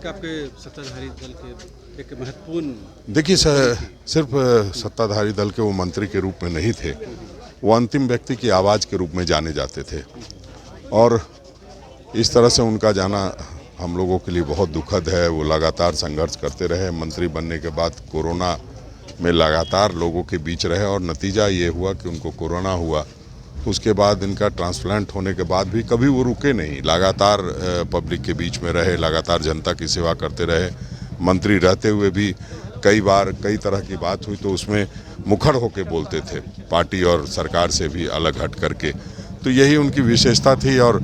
तक आपके सत्ताधारी दल के एक महत्वपूर्ण देखिए सिर्फ सत्ताधारी दल के वो मंत्री के रूप में नहीं थे, वो अंतिम व्यक्ति की आवाज़ के रूप में जाने जाते थे और इस तरह से उनका जाना हम लोगों के लिए बहुत दुखद है। वो लगातार संघर्ष करते रहे, मंत्री बनने के बाद कोरोना में लगातार लोगों के बीच रहे और नतीजा ये हुआ कि उनको कोरोना हुआ। उसके बाद इनका ट्रांसप्लांट होने के बाद भी कभी वो रुके नहीं, लगातार पब्लिक के बीच में रहे, लगातार जनता की सेवा करते रहे। मंत्री रहते हुए भी कई बार कई तरह की बात हुई तो उसमें मुखर होकर बोलते थे, पार्टी और सरकार से भी अलग हट करके। तो यही उनकी विशेषता थी और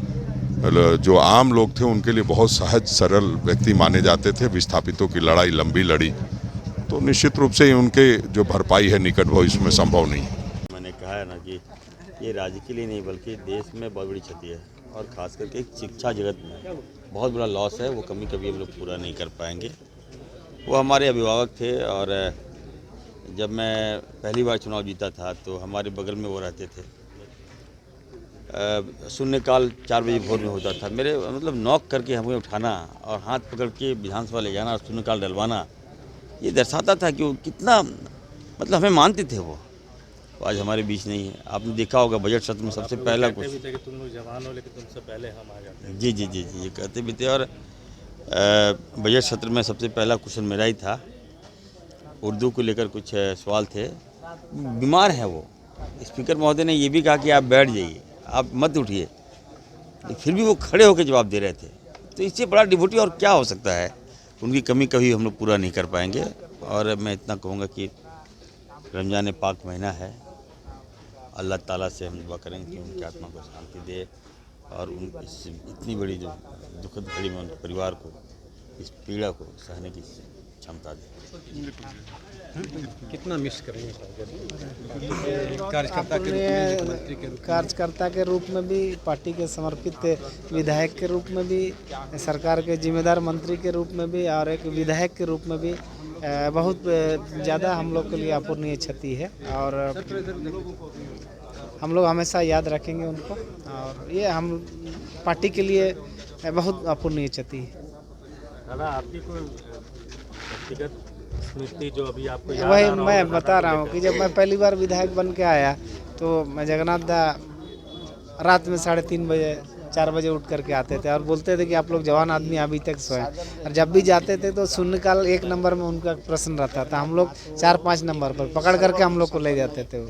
जो आम लोग थे उनके लिए बहुत सहज सरल व्यक्ति माने जाते थे। विस्थापितों की लड़ाई लंबी लड़ी, तो निश्चित रूप से उनके जो भरपाई है निकट भविष्य में संभव नहीं है। मैंने कहा है ना कि ये राज्य के लिए नहीं बल्कि देश में बहुत बड़ी क्षति है और ख़ास करके शिक्षा जगत में बहुत बड़ा लॉस है। वो कमी कभी हम लोग पूरा नहीं कर पाएंगे। वो हमारे अभिभावक थे और जब मैं पहली बार चुनाव जीता था तो हमारे बगल में वो रहते थे। शून्यकाल 4 बजे भोर में होता था। मेरे मतलब नॉक करके हमें उठाना और हाथ पकड़ के विधानसभा ले जाना और शून्यकाल डलवाना, ये दर्शाता था कि वो कितना मतलब हमें मानते थे। वो आज हमारे बीच नहीं है। आपने देखा होगा बजट सत्र में सबसे पहला कुछ तुम लोग जवान हो लेकिन तुमसे पहले हम आ जाते हैं। जी जी जी जी ये कहते भी थे। और बजट सत्र में सबसे पहला क्वेश्चन मेरा ही था। उर्दू को लेकर कुछ सवाल थे। बीमार है वो। स्पीकर महोदय ने ये भी कहा कि आप बैठ जाइए, आप मत उठिए, फिर भी वो खड़े होकर जवाब दे रहे थे। तो इससे बड़ा डिवोटी और क्या हो सकता है। उनकी कमी कभी हम लोग पूरा नहीं कर पाएंगे। और मैं इतना कहूँगा कि रमज़ान पाक महीना है, अल्लाह ताला से हम दुआ करेंगे कि उनकी आत्मा को शांति दे और उन इतनी बड़ी जो दुखद घड़ी में उनके परिवार को इस पीड़ा को सहने की क्षमता दे। कितना मिस करेंगे कार्यकर्ता के रूप में, एक मंत्री के रूप में? कार्यकर्ता के रूप में भी, पार्टी के समर्पित विधायक के रूप में भी, सरकार के जिम्मेदार मंत्री के रूप में भी और एक विधायक के रूप में भी बहुत ज़्यादा हम लोग के लिए अपूरणीय क्षति है और हम लोग हमेशा याद रखेंगे उनको। और ये हम पार्टी के लिए बहुत अपूरणीय क्षति है। दादा, आपकी कोई व्यक्तिगत स्मृति जो अभी आपको याद वही आ रहा मैं होगा? बता रहा हूँ कि जब मैं पहली बार विधायक बन के आया तो मैं जगन्नाथ दा रात में 3:30 बजे 4 बजे उठ करके आते थे और बोलते थे कि आप लोग जवान आदमी अभी तक सोए। और जब भी जाते थे तो शून्यकाल 1 नंबर में उनका प्रश्न रहता था। हम लोग 4-5 नंबर पर पकड़ करके हम लोग को ले जाते थे।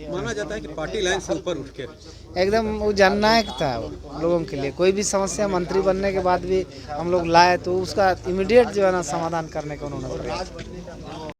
माना जाता है कि पार्टी लाइन से ऊपर उठ के एकदम वो जननायक था वो लोगों के लिए। कोई भी समस्या मंत्री बनने के बाद भी हम लोग लाए तो उसका इमीडिएट जो है ना समाधान करने का उन्होंने प्रयास किया।